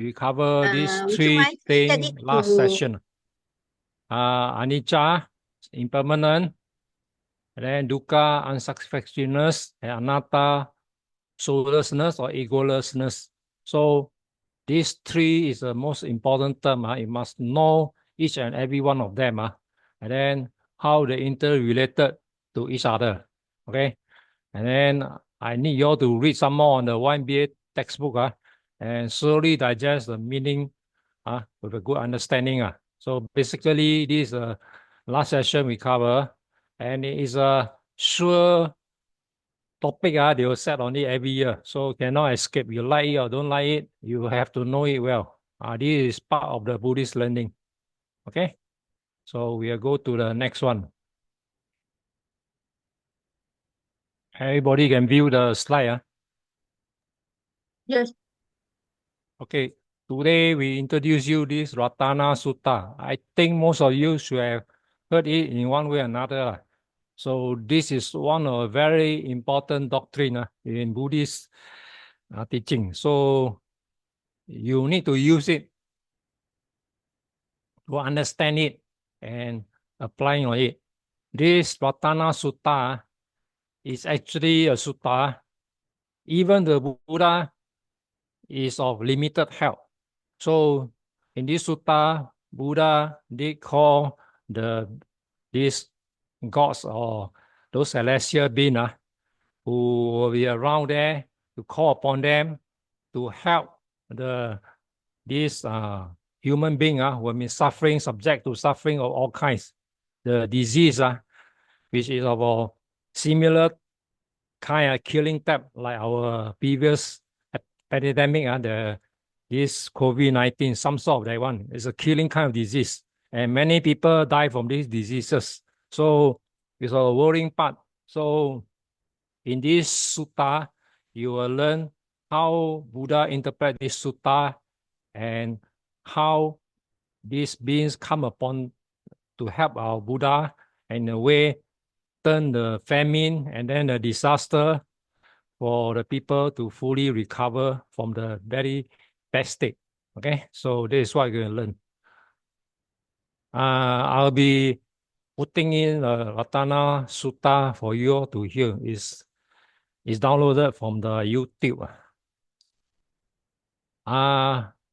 we cover these Would you three mind to get things it last to session. Anicca, impermanent, and then dukkha, unsatisfactoriness, and anatta, soullessness or egolessness. So these three is the most important term. You must know each and every one of them. And then how they interrelated to each other. Okay. And then I need you all to read some more on the YMBA textbook and slowly digest the meaning with a good understanding. So basically, this is the last session we cover, and it is a sure topic they will set on it every year. So cannot escape. You like it or don't like it, you have to know it well. This is part of the Buddhist learning. Okay. So we'll go to the next one. Everybody can view the slide. Yes. Okay. Today we introduce you this Ratana Sutta. I think most of you should have heard it in one way or another. So this is one of a very important doctrine in Buddhist teaching. So you need to use it to understand it and applying on it. This Ratana Sutta is actually a sutta. Even the Buddha is of limited health. So in this sutta, Buddha did call these gods or those celestial beings who will be around there to call upon them to help this human being who have been suffering, subject to suffering of all kinds. The disease which is of a similar kind of killing type like our previous epidemic, this COVID-19, some sort of that one. It's a killing kind of disease. And many people die from these diseases. So it's a worrying part. So in this sutta, you will learn how Buddha interpret this sutta and how these beings come upon to help our Buddha in a way turn the famine and then the disaster for the people to fully recover from the very bad state. Okay, so this is what you're going to learn. I'll be putting in a Ratana Sutta for you all to hear. It's downloaded from the YouTube.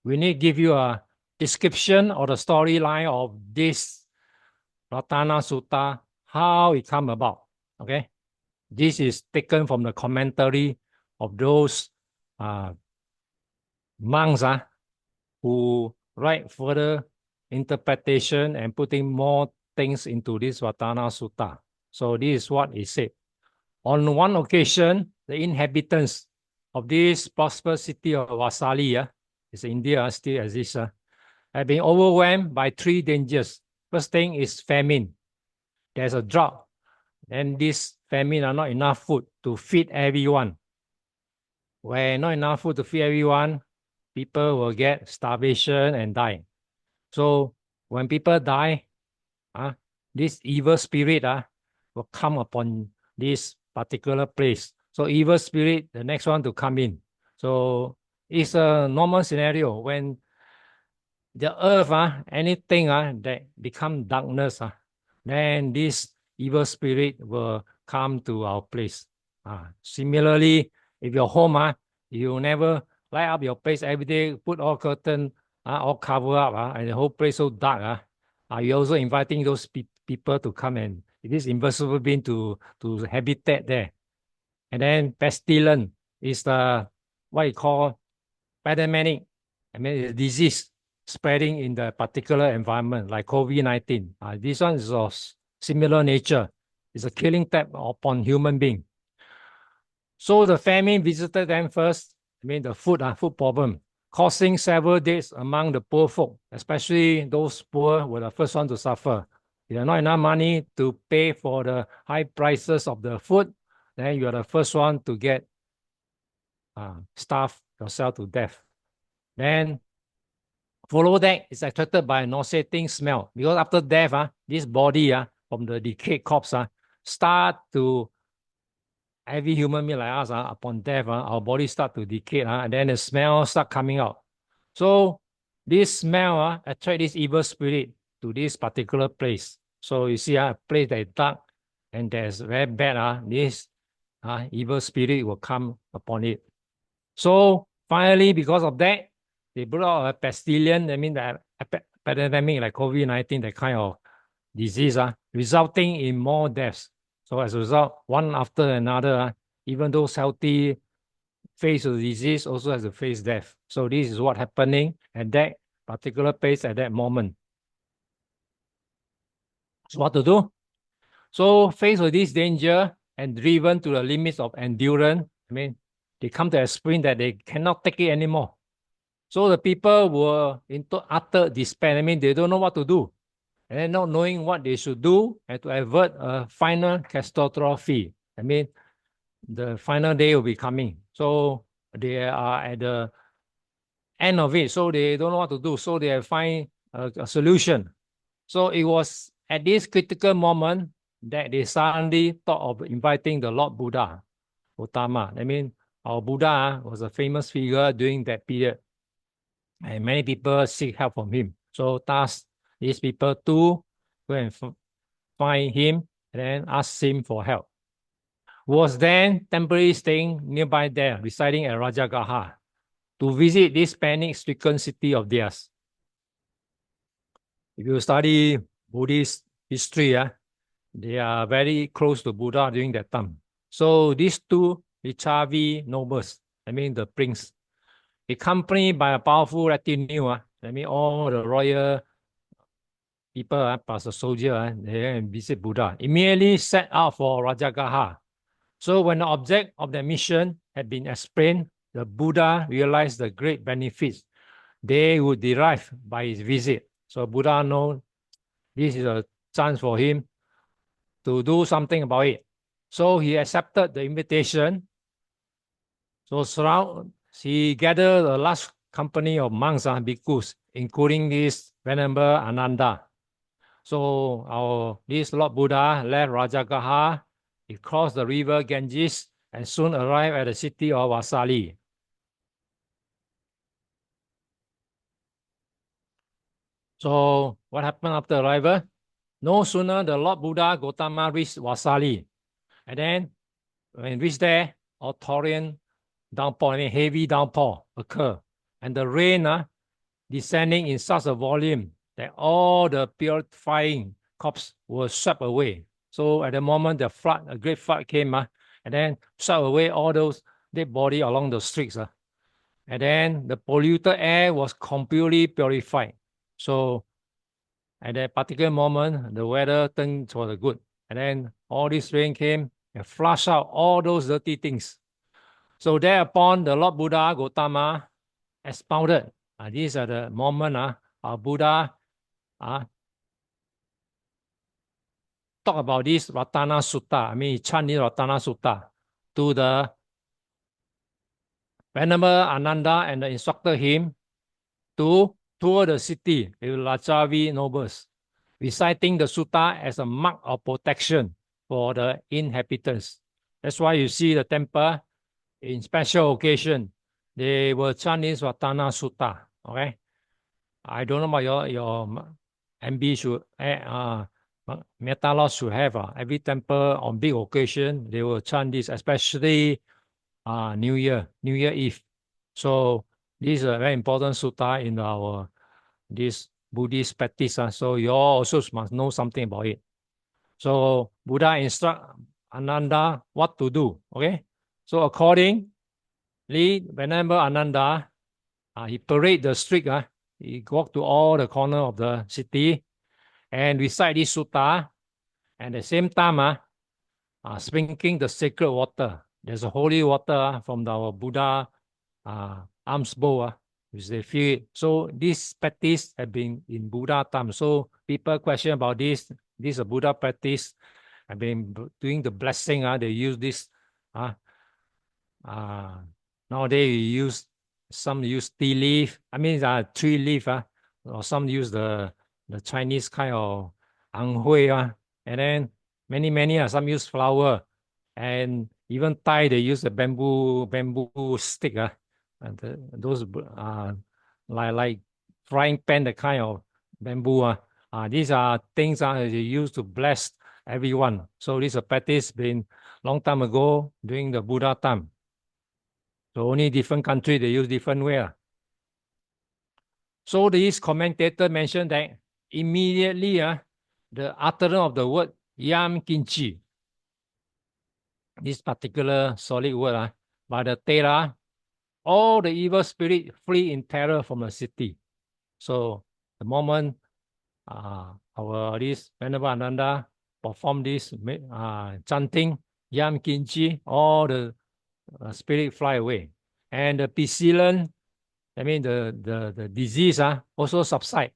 We need to give you a description or the storyline of this Ratana Sutta, how it come about. Okay, this is taken from the commentary of those monks who write further interpretation and putting more things into this Ratana Sutta. So this is what it said. On one occasion, the inhabitants of this prosperous city of Vasali, it's India, still exists, have been overwhelmed by three dangers. First thing is famine. There's a drought, and this famine are not enough food to feed everyone. When not enough food to feed everyone, people will get starvation and die. So when people die, this evil spirit will come upon this particular place. So evil spirit, the next one to come in. So it's a normal scenario when the earth, anything that become darkness, then this evil spirit will come to our place. Similarly, if your home, you never light up your place every day, put all curtain, all cover up, and the whole place so dark, you're also inviting those people to come and this invisible being to habitat there. And then pestilence is the what you call pandemic. I mean, it's disease spreading in the particular environment like COVID-19. This one is of similar nature. It's a killing type upon human being. So the famine visited them first. I mean, the food problem, causing several deaths among the poor folk, especially those poor were the first one to suffer. If you have not enough money to pay for the high prices of the food, then you are the first one to get starve yourself to death. Then follow that is attracted by a nauseating smell because after death, this body from the decayed corpse start to, every human being like us upon death, our body start to decay and then the smell start coming out. So this smell attract this evil spirit to this particular place. So you see a place that is dark and there's very bad, this evil spirit will come upon it. So finally, because of that, they brought out a pestilence, I mean the epidemic like COVID-19, that kind of disease, resulting in more deaths. So as a result, one after another, even those healthy face the disease also has to face death. So this is what happening at that particular place at that moment. So what to do? So faced with this danger and driven to the limits of endurance, I mean, they come to a point that they cannot take it anymore. So the people were into utter despair. I mean, they don't know what to do. And then not knowing what they should do and to avert a final catastrophe. I mean, the final day will be coming. So they are at the end of it. So they don't know what to do. So they find a solution. So it was at this critical moment that they suddenly thought of inviting the Lord Buddha, Gautama. I mean, our Buddha was a famous figure during that period, and many people seek help from him. So thus, these people too go and find him and then ask him for help. Was then temporarily staying nearby there, residing at Rajagaha, to visit this panic-stricken city of theirs. If you study Buddhist history, they are very close to Buddha during that time. So these two Lichavi nobles, I mean the prince, accompanied by a powerful retinue, I mean all the royal people plus the soldier, they visit Buddha, immediately set out for Rajagaha. So when the object of their mission had been explained, the Buddha realized the great benefits they would derive by his visit. So Buddha knows this is a chance for him to do something about it. So he accepted the invitation. So he gathered a large company of monks and bhikkhus, including this Venerable Ananda. So this Lord Buddha left Rajagaha, he crossed the river Ganges and soon arrived at the city of Vasali. So what happened after arrival? No sooner the Lord Buddha Gautama reached Vasali, and then when he reached there, a torrent downpour, I mean heavy downpour occurred, and the rain descending in such a volume that all the purifying corpses were swept away. So at the moment the flood, a great flood came, and then swept away all those dead bodies along the streets. And then the polluted air was completely purified. So at that particular moment, the weather turned for the good. And then all this rain came and flushed out all those dirty things. So thereupon, the Lord Buddha Gautama expounded. These are the moment Buddha talk about this Ratana Sutta. I mean, he chant this Ratana Sutta to the Venerable Ananda and instructed him to tour the city with Lachavi nobles, reciting the sutta as a mark of protection for the inhabitants. That's why you see the temple in special occasion, they will chant this Ratana Sutta. Okay, I don't know about your MB should Metta Law should have every temple on big occasion they will chant this, especially New Year Eve. So this is a very important sutta in our this Buddhist practice. So you all also must know something about it. So Buddha instruct Ananda what to do. Okay. So accordingly, whenever Ananda he parade the street, he walk to all the corner of the city and recite this sutta. And at the same time, sprinkling the sacred water. There's a holy water from our Buddha alms bowl, which they feel it. So this practice has been in Buddha time. So people question about this. This is a Buddha practice. I've been doing the blessing. They use this. Nowadays some use tea leaf. I mean tree leaf. Or some use the Chinese kind of ang hui. And then many some use flower. And even Thai they use the bamboo stick. And those like frying pan, the kind of bamboo. These are things they used to bless everyone. So this is a practice been long time ago during the Buddha time. So only different country they use different way. So this commentator mentioned that immediately the utterance of the word yam kinchi, this particular solid word by the Tera, all the evil spirit flee in terror from the city. So the moment our this Venerable Ananda perform this chanting yam kinchi, all the spirit fly away, and the pestilence, I mean the disease also subside.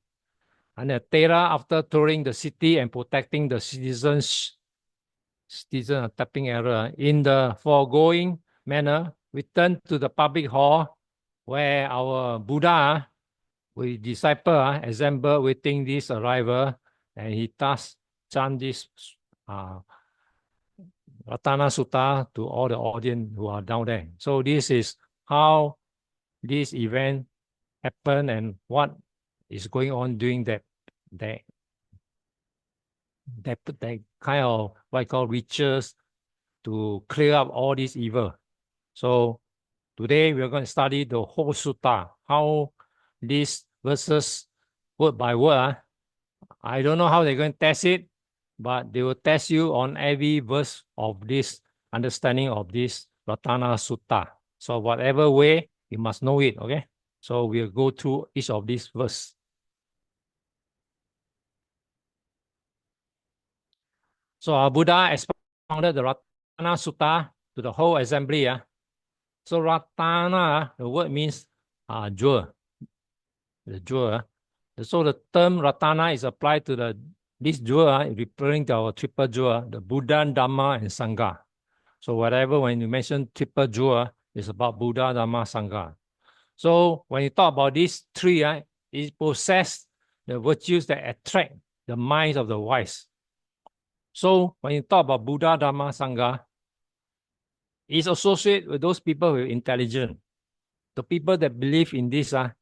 And the Tera, after touring the city and protecting the citizens tapping error in the foregoing manner, return to the public hall where our Buddha with disciple assemble waiting this arrival, and he thus chant this Ratana Sutta to all the audience who are down there. So this is how this event happened and what is going on during that kind of what I call rituals to clear up all this evil. So today we're going to study the whole sutta, how these verses word by word. I don't know how they're going to test it, but they will test you on every verse of this understanding of this Ratana Sutta. So whatever way, you must know it, okay? So we'll go through each of these verses. So our Buddha expounded the Ratana Sutta to the whole assembly. So Ratana, the word means jewel, the jewel. So the term Ratana is applied to this jewel, referring to our triple jewel, the Buddha, Dhamma, and Sangha. So whatever, when you mention triple jewel, it's about Buddha, Dhamma, Sangha. So when you talk about these three, it possesses the virtues that attract the minds of the wise. So when you talk about Buddha, Dhamma, Sangha, it's associated with those people with intelligence. The people that believe in this are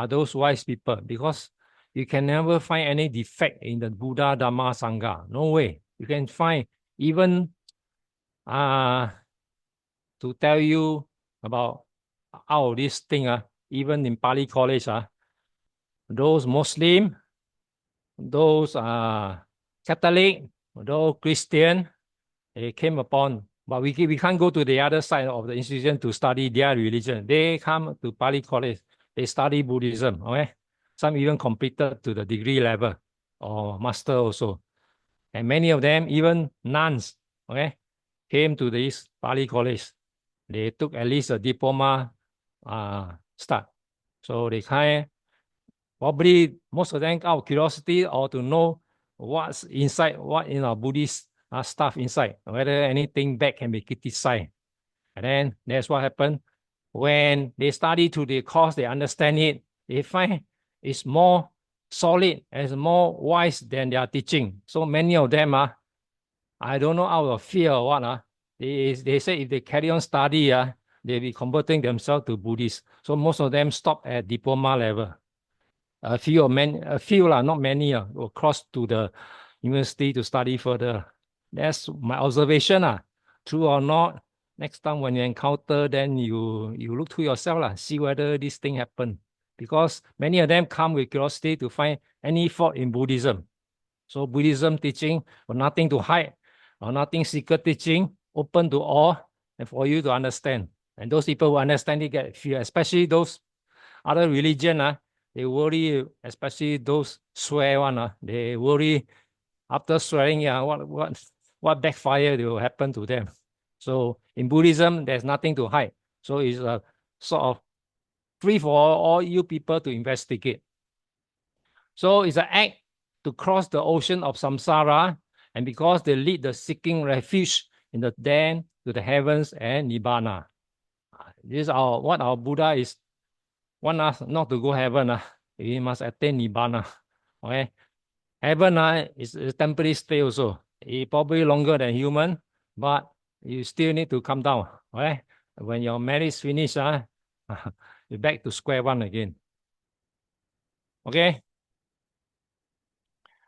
those wise people, because you can never find any defect in the Buddha, Dhamma, Sangha. No way. You can find even to tell you about how this thing, even in Pali College, those Muslim, those Catholic, those Christian, they came upon, but we can't go to the other side of the institution to study their religion. They come to Pali College, they study Buddhism, okay? Some even completed to the degree level or master also. And many of them, even nuns, okay, came to this Pali College. They took at least a diploma start. So they probably most of them out of curiosity or to know what's inside, what in our Buddhist stuff inside, whether anything bad can be criticized. And then that's what happened. When they study to the course, they understand it, they find it's more solid and more wise than their teaching. So many of them I don't know out of fear or what, they say if they carry on study, they'll be converting themselves to Buddhist. So most of them stop at diploma level. A few, not many, will cross to the university to study further. That's my observation. True or not, next time when you encounter, then you look to yourself, see whether this thing happened. Because many of them come with curiosity to find any fault in Buddhism. So Buddhism teaching, or nothing to hide, or nothing secret teaching, open to all, and for you to understand. And those people who understand it get fear, especially those other religion, they worry, especially those swear one, they worry after swearing, what backfire will happen to them. So in Buddhism, there's nothing to hide. So it's a sort of free for all you people to investigate. So it's an act to cross the ocean of samsara, and because they lead the seeking refuge in the den to the heavens and nibbana. This is what our Buddha is want us not to go heaven. We must attain nibbana. Okay, heaven is a temporary stay also. It's probably longer than human, but you still need to come down. Okay, when your marriage finish, you're back to square one again. Okay?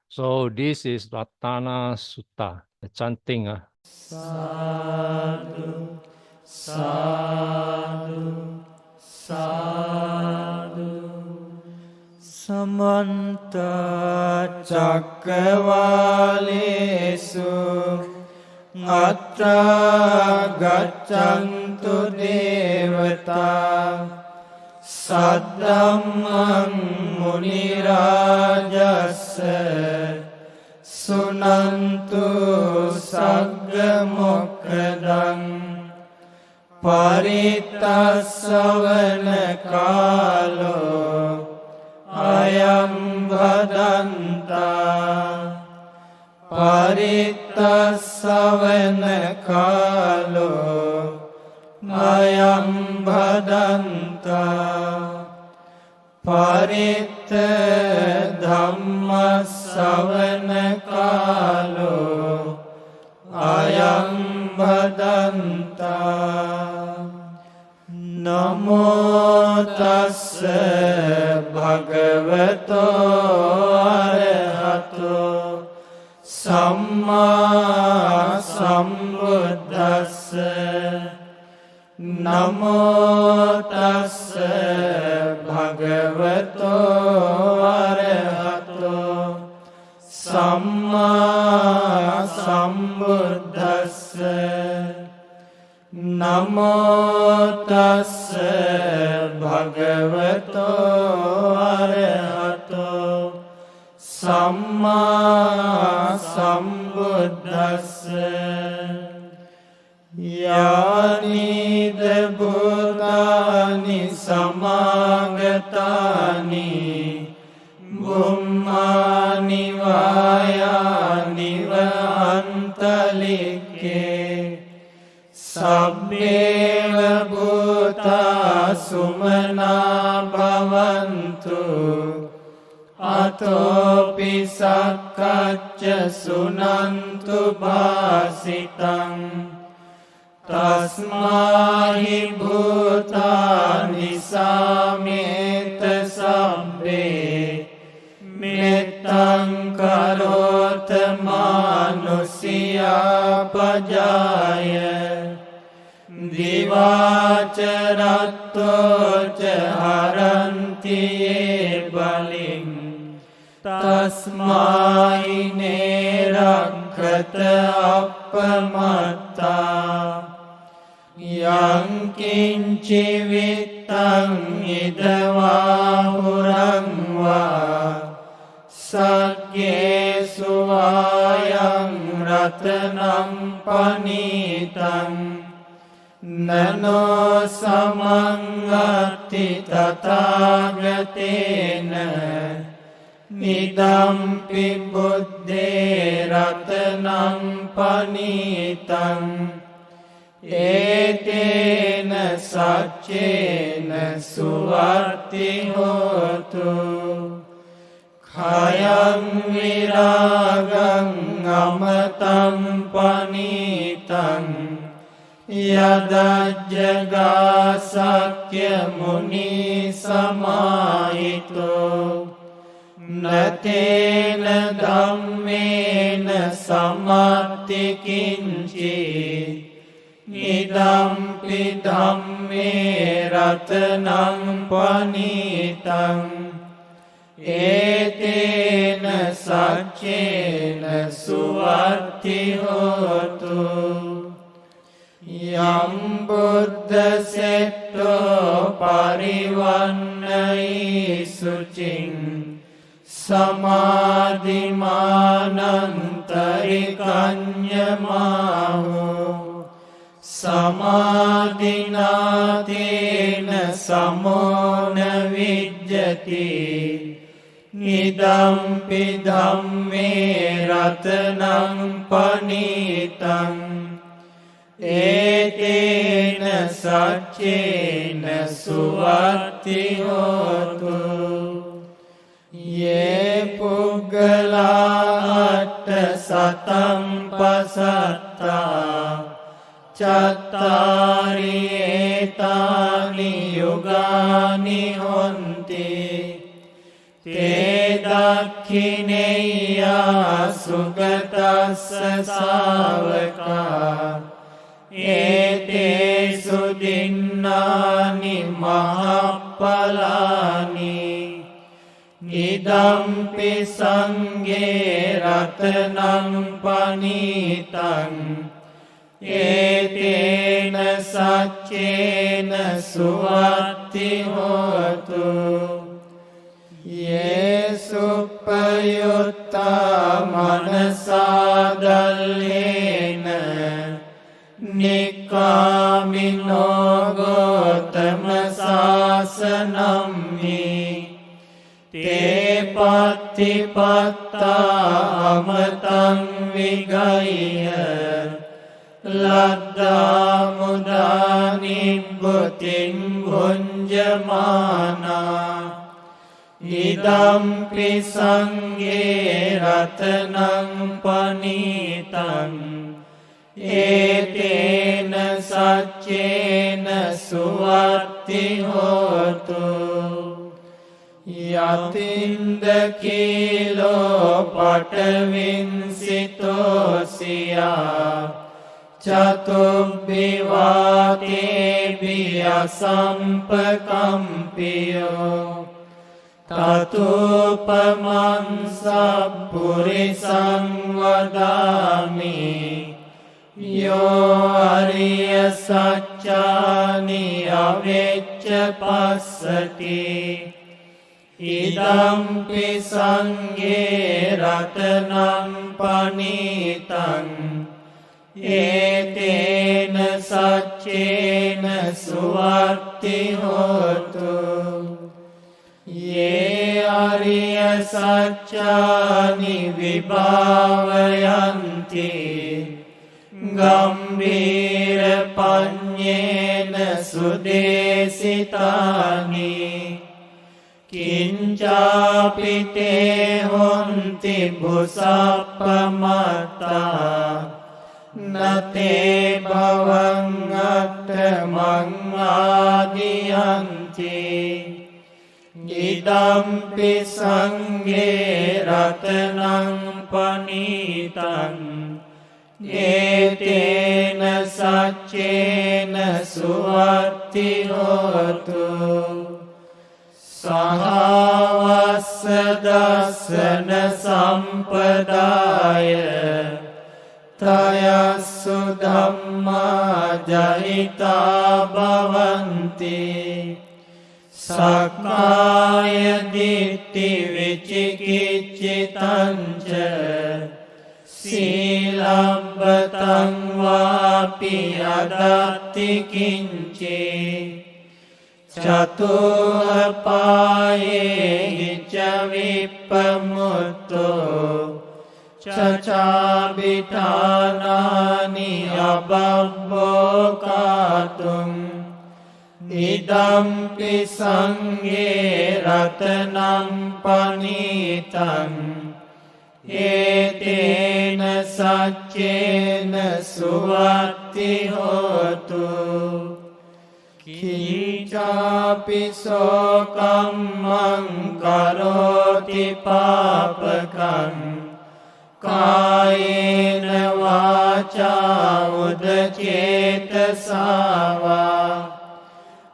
So this is Ratana Sutta, the chanting. Sadhu, sadhu, sadhu. Samanta cakkavalesu atra gaccantu devata saddhammang munirajassa sunantu sagga mokkadang paritasavana kalo ayam bhadanta paritasavana kalo ayam bhadanta paritta dhamma savana kalo ayam bhadanta namo tassa bhagavato arahato samma sambuddhassa namo tassa bhagavato arahato samma sambuddhassa namo tassa bhagavato arahato samma sambuddhassa yani bhutani samagatani bummani vayani vantalike sabbeva bhuta sumana bhavantu atopi sakkacca sunantu bhasitam tasmahi bhutani sameta sabbe mettam karota manusiya pajaya divacaratto haranti balim tasmai nerakkata appamatta yang kinci vittang idavahurang va sagge suvayang ratanam panitang nano samangati tathagatena nidampi buddhe ratanam panitang etena saccena suvarti hotu khayam viragam amatam panitang yadajjaga sakya muni samahito natena dhammena samatti kinci idampi dhamme ratanam panitang etena saccena suvarti hotu yam buddha setto parivannai sucing samadhimanantarikanyamahu samadhinatena samona vijjati nidampi dhamme ratanam panitang etena saccena suvarti hotu ye puggala atta satam pasatta cattari etani yugani honti te dakhineya sugatassa savaka ete sudinnani mahappalani idampi sanghe ratanam panitam etena saccena suvatti hotu Yesupayutta manasa dallena Nikamino gotama sasanammi te patipatta amatang vigaya ladda mudani bhutin bhunjamana idampi sanghe ratanam panitam etena saccena suvatti hotu yatinda kilo patavinsito siya Chatubhivate biya sampakampiyo Tatupaman sappurisang vadami Yo ariya saccani avecca passati Idampi sanghe ratanam panitam etena saccena suvatti hotu ye ariya saccani vibhavayanti gambhira panyena sudesitani kincapi te honti bhusappamatta nate bhavang attamang adiyanti idampi sanghe ratanam panitam etena saccena suvatti hotu sahawassa dassana sampadaya tayassu dhamma jahita bhavanti sakkaya ditti vicikiccitanca silabbatang vapi adatti kinci Catuhapaye hicca vippamutto Cacabitanani ababbokatum idampi sanghe ratanam panitam etena saccena suvatti hotu kicapi sokammang karoti papakam Kayena vaca udacetasa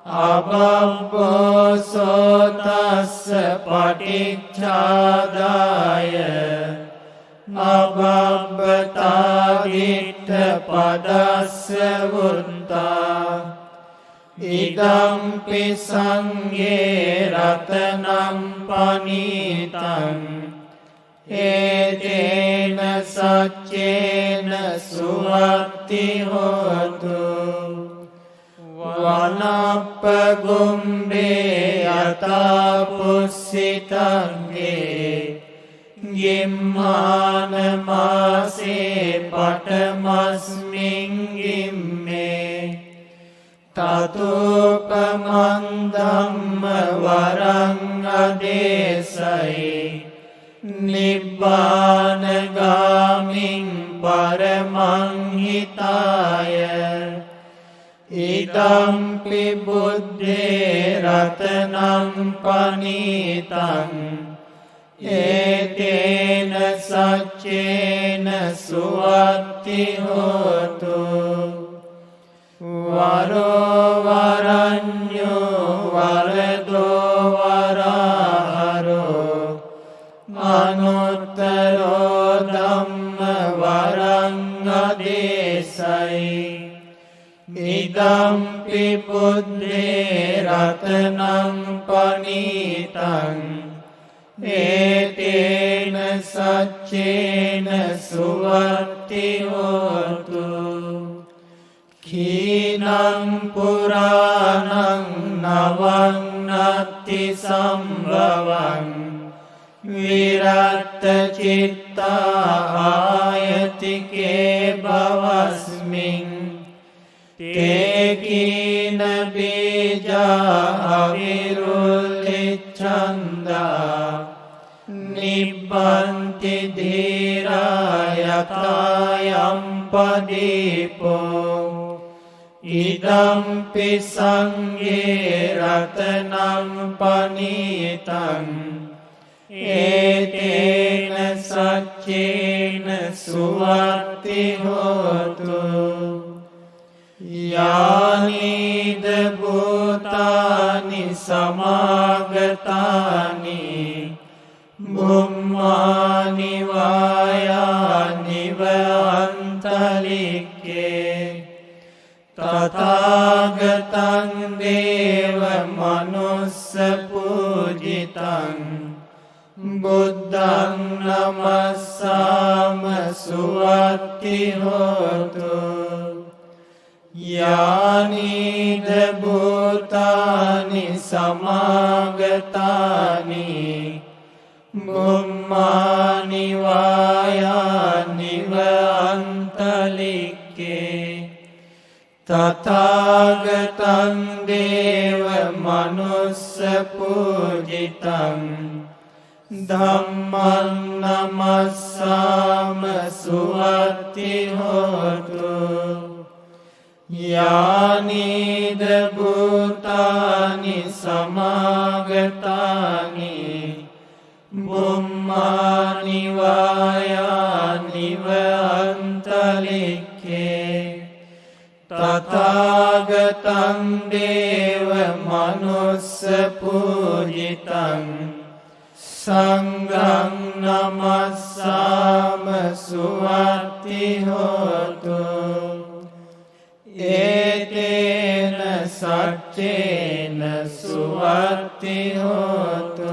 ababbo sotassa paticchadaya ababbata gitta padassa vutta idampi sanghe ratanam panitam etena saccena suvatti hotu vanapagumbe atapussitange gimmana mase patamasmin gimme tatupamang dhamma varang adesai Nibbana gaming paramang hitaya idampi buddhe ratanam panitam Etena saccena suatti hotu Varo varanyo varado varaharo Anuttaro dhamma varangadesai Idampi buddhe ratanam panitang Etena saccena suvatti hotu Khinam puranam navang natti sambhavang Viratta citta ayatike bhavasming Te kina bija avirullichanda Nibbanti dhira yatayam padipo Idampi sanghe ratanam panitang Etena saccena suvatti hotu Yani bhutani samagatani Bummani vayani vantalike Tathagatang deva manussa pujitang Buddhang namassama suvatti hotu Yani bhutani samagatani Bummani vayani vantalike Tathagatang deva manussa pujitang Dhammang namassama suvatti hotu Yani bhutani samagatani Bummani vayani vantalike Tathagatang deva manussa pujitang Sanghang namassama suvatti hotu Etena saccena suvatti hotu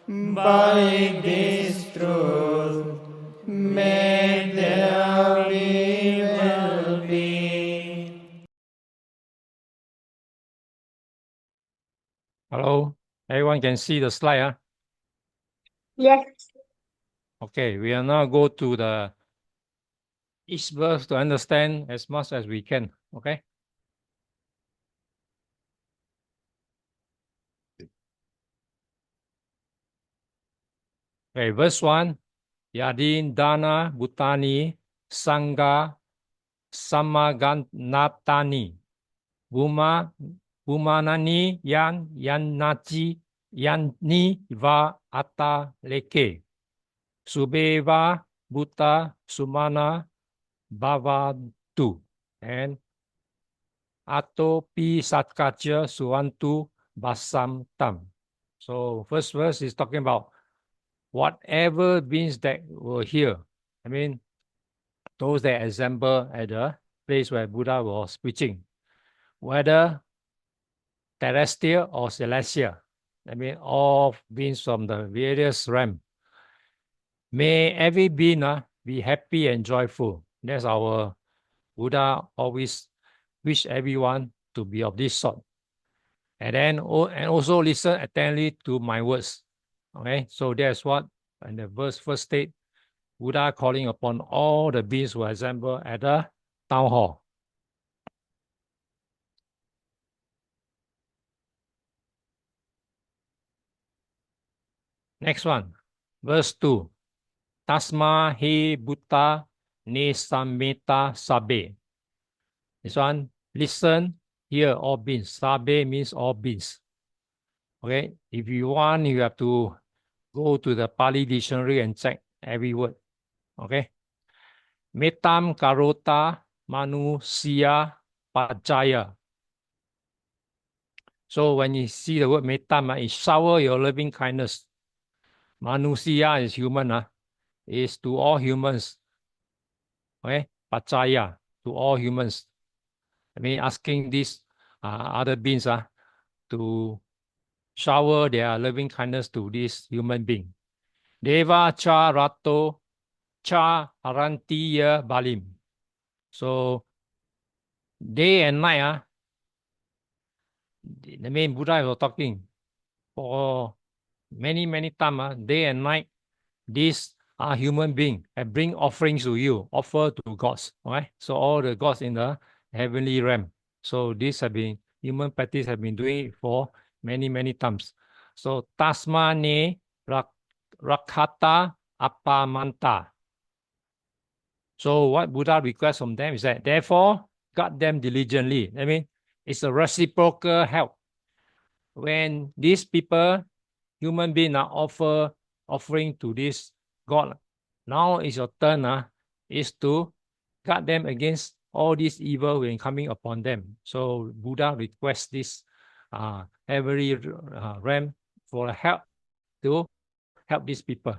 By this truth may there be well-being. Hello, everyone can see the slide, huh? Yes. Okay, we will now go to the each verse to understand as much as we can, okay? Okay, verse 1, Yadin Dana Bhutani Sangha Samaganatani Bumanani Yan Yannachi Yanni Va Ata Leke Subeva Bhuta Sumana Bhavatu and Atopi Satkacha Suvantu Basam Tam. So first verse is talking about whatever beings that were here. I mean, those that assemble at the place where Buddha was preaching, whether terrestrial or celestial. I mean, all beings from the various realms. May every being be happy and joyful. That's our Buddha always wish everyone to be of this sort. And then, and also listen attentively to my words. Okay, so that's what in the verse first state, Buddha calling upon all the beings who assemble at the town hall. Next one, verse 2. Tasma hi Buddha ni samita sabe. This one, listen, hear all beings. Sabe means all beings. Okay, if you want, you have to go to the Pali dictionary and check every word. Okay. Metam karota manusia pacaya. So when you see the word metam, it shower your loving kindness. Manusia is human, is to all humans. Okay, pacaya, to all humans. I mean, asking these other beings to shower their loving kindness to this human being. Deva cha rato cha arantiya balim. So day and night, the main Buddha was talking for many times, day and night, these are human beings and bring offerings to you, offer to gods. Okay? So all the gods in the heavenly realm. So these have been, human practice have been doing it for many times. So tasma ne rakata apamanta. So what Buddha requests from them is that, therefore, guard them diligently. I mean, it's a reciprocal help. When these people, human beings, are offering to this God, now it's your turn is to guard them against all this evil when coming upon them. So Buddha requests this heavenly realm for help to help these people.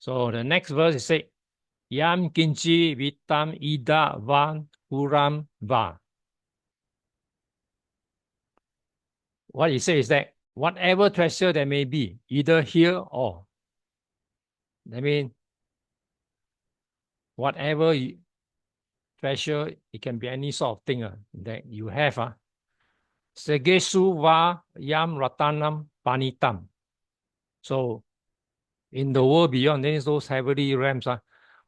So the next verse is say, Yam kinchi vitam ida van puram va. What he says is that whatever treasure there may be, either here or, I mean, whatever treasure, it can be any sort of thing that you have. Segesu va yam ratanam panitam. So in the world beyond, there is those heavenly realms,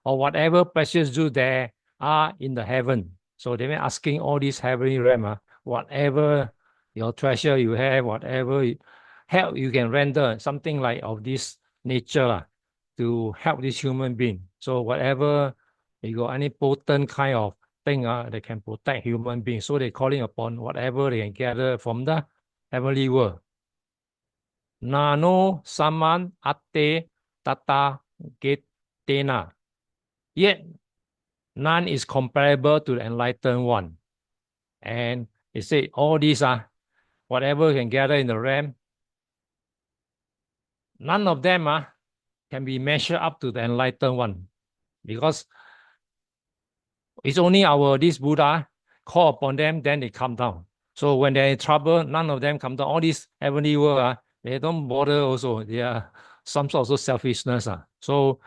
or whatever precious jewels there are in the heaven. So they're asking all these heavenly realms, whatever your treasure you have, whatever help you can render, something like of this nature to help this human being. So whatever you got any potent kind of thing that can protect human beings. So they're calling upon whatever they can gather from the heavenly world. Nano saman ate tata getena. Yet none is comparable to the enlightened one. And they say all these whatever can gather in the realm, none of them can be measured up to the enlightened one. Because it's only this Buddha call upon them, then they come down. So when they're in trouble, none of them come down. All these heavenly world, they don't bother also. They are some sort of selfishness. So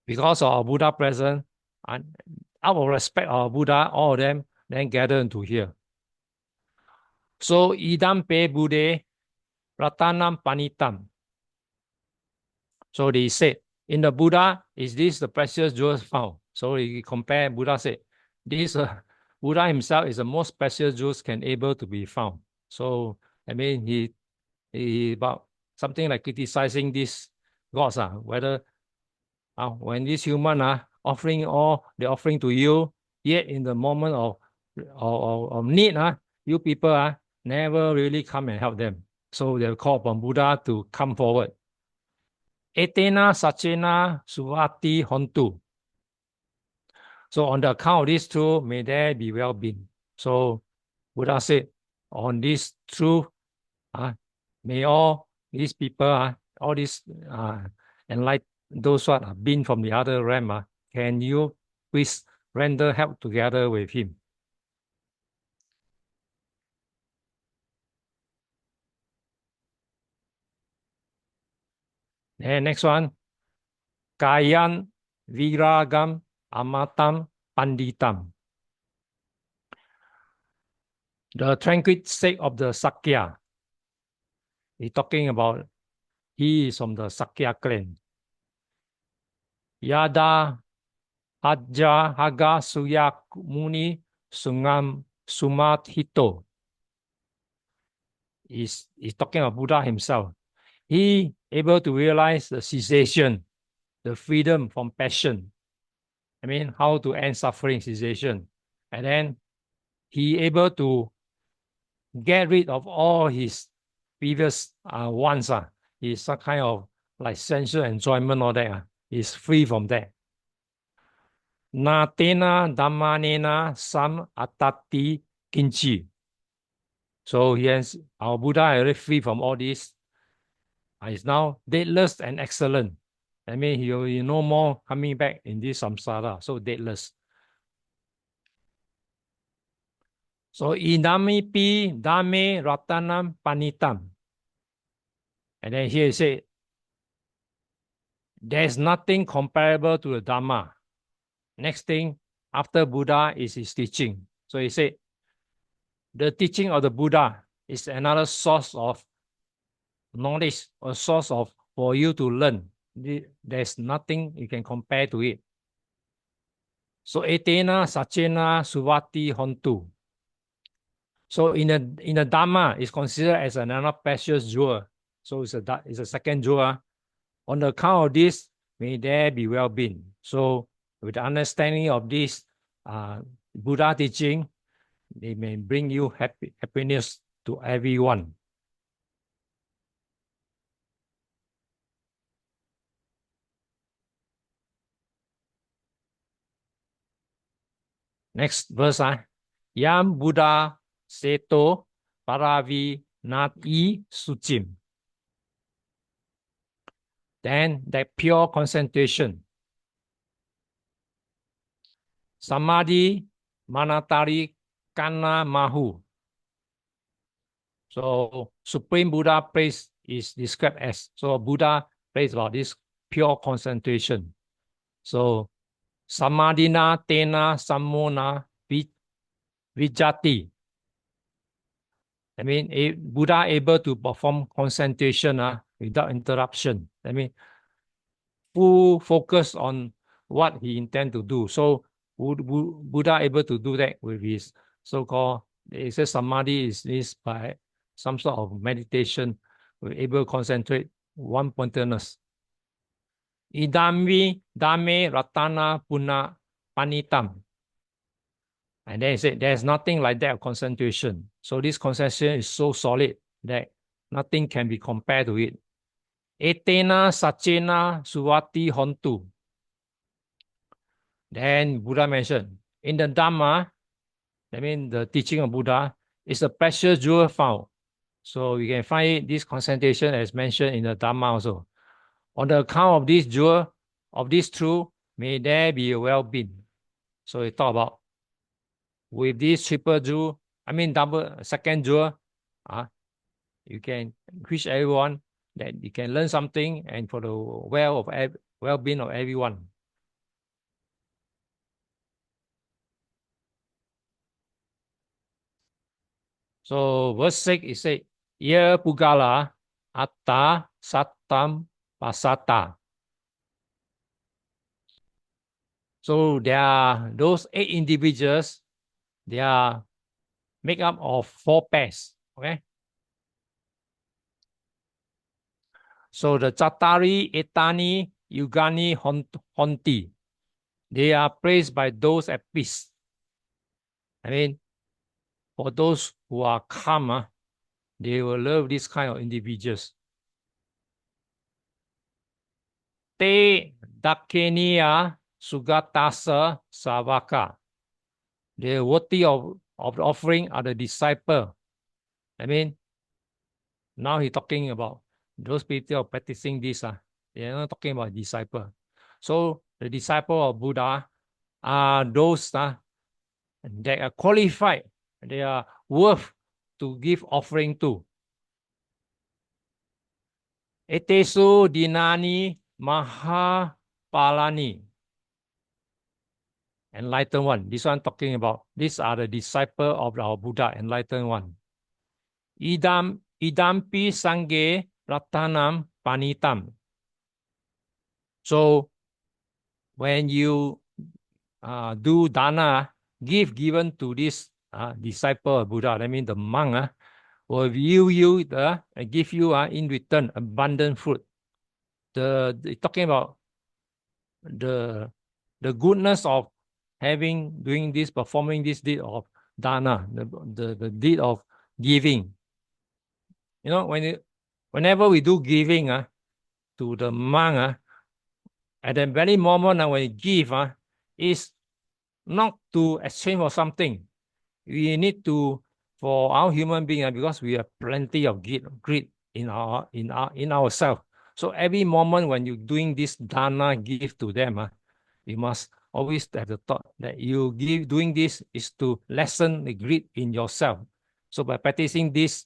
because of our Buddha presence, and out of respect of Buddha, all of them then gather into here. So idam pe Buddhe ratanam panitam. So they said, in the Buddha, is this the precious jewels found? So he compare, Buddha said, this Buddha himself is the most precious jewels can able to be found. So, I mean, he about something like criticizing these gods, whether when this human offering all the offering to you, yet in the moment of need, you people never really come and help them. So they call upon Buddha to come forward. Etena sachena suvati hontu. So on the account of these two, may there be well-being. So Buddha said, on this truth, may all these people, all these enlightened, those who have been from the other realm, can you please render help together with him? And next one, Kayan viragam amatam panditam. The tranquil state of the Sakya. He's talking about he is from the Sakya clan. Yada Haja Haga Suya Muni Sungam Sumathito. He's talking about Buddha himself. He able to realize the cessation, the freedom from passion. I mean, how to end suffering, cessation. And then he able to get rid of all his previous wants. He's some kind of like sensual enjoyment, all that. He's free from that. Na tena dhammanena sam atati kinchi. So our Buddha is already free from all this. Is now deathless and excellent. I mean, he will no more coming back in this samsara, so deathless. So idami pi dame ratanam panitam. And then here he said, there's nothing comparable to the Dhamma. Next thing after Buddha is his teaching. So he said, the teaching of the Buddha is another source of knowledge, a source of for you to learn. There's nothing you can compare to it. So etena sachena suvati hontu. So in the Dhamma, it's considered as another precious jewel. So it's a second jewel. On the account of this, may there be well-being. So with the understanding of this Buddha teaching, they may bring you happiness to everyone. Next verse, Yam Buddha Seto Paravi Nati Suchim. Then that pure concentration. Samadhi Manatari Kana Mahu. So Supreme Buddha place is described as, so Buddha plays about this pure concentration. So Samadhina Tena Samona Vijati. I mean, Buddha able to perform concentration without interruption. I mean, full focus on what he intend to do. So Buddha able to do that with his so-called, it says samadhi is this by some sort of meditation, we're able to concentrate one-pointedness. Idami dame ratana puna panitam. And then he said, there's nothing like that of concentration. So this concentration is so solid that nothing can be compared to it. Etena sachena suvati hontu. Then Buddha mentioned, in the Dhamma, I mean the teaching of Buddha, is a precious jewel found. So you can find this concentration as mentioned in the Dhamma also. On the account of this jewel, of this truth, may there be a well-being. So we talk about with this triple jewel, I mean second jewel, you can wish everyone that you can learn something and for the well-being of everyone. So verse 6 it says, Ye Pugala Atta Satam Pasata. So there are those 8 individuals, they are made up of 4 pairs. Okay. So the Chatari, Etani, Yugani, Honti, they are praised by those at peace. I mean, for those who are calm, they will love this kind of individuals. Te Dakenia Sugatasa Savaka. The worthy of the offering are the disciple. I mean, now he's talking about those people are practicing this. They are not talking about disciple. So the disciple of Buddha are those that are qualified. They are worth to give offering to. Etesu dinani maha palani. Enlightened one. This one talking about, these are the disciple of our Buddha, enlightened one. Idampi sange ratanam panitam. So when you do dana, given to this disciple of Buddha, I mean the monk, will give you in return abundant fruit. Talking about the goodness of performing this deed of dana, the deed of giving. You know, whenever we do giving to the monk, at the very moment when we give, is not to exchange for something. We need to, for our human being, because we have plenty of greed in ourselves. So every moment when you're doing this dana give to them, you must always have the thought that doing this is to lessen the greed in yourself. So by practicing this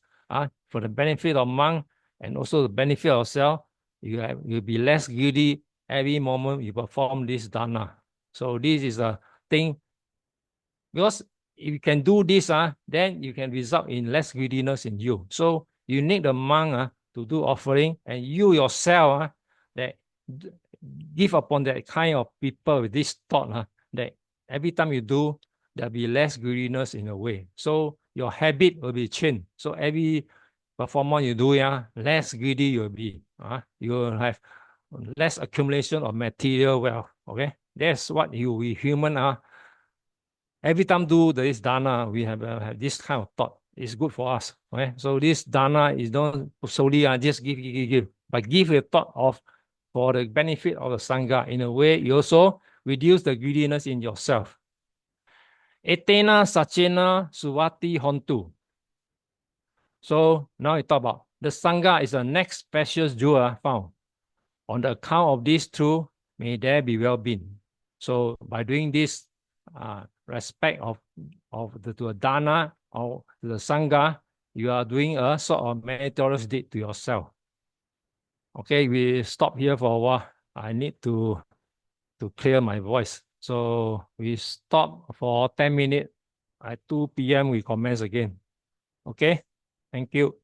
for the benefit of monk and also the benefit of yourself, you'll be less greedy every moment you perform this dana. So this is a thing, because if you can do this, then you can result in less greediness in you. So you need the monk to do offering, and you yourself that give upon that kind of people with this thought that every time you do, there'll be less greediness in a way. So your habit will be changed. So every performance you do, less greedy you'll be. You will have less accumulation of material wealth. Okay, that's what we human are. Every time do this dana, we have this kind of thought. It's good for us. Okay, so this dana is not solely just give, but give a thought of for the benefit of the sangha. In a way, you also reduce the greediness in yourself. Etena sachena suvati hontu. So now we talk about the sangha is the next precious jewel found. On the account of this truth, may there be well-being. So by doing this respect of to a dana or to the sangha, you are doing a sort of meritorious deed to yourself. Okay, we stop here for a while. I need to clear my voice. So we stop for 10 minutes. At 2 p.m. we commence again. Okay, thank you.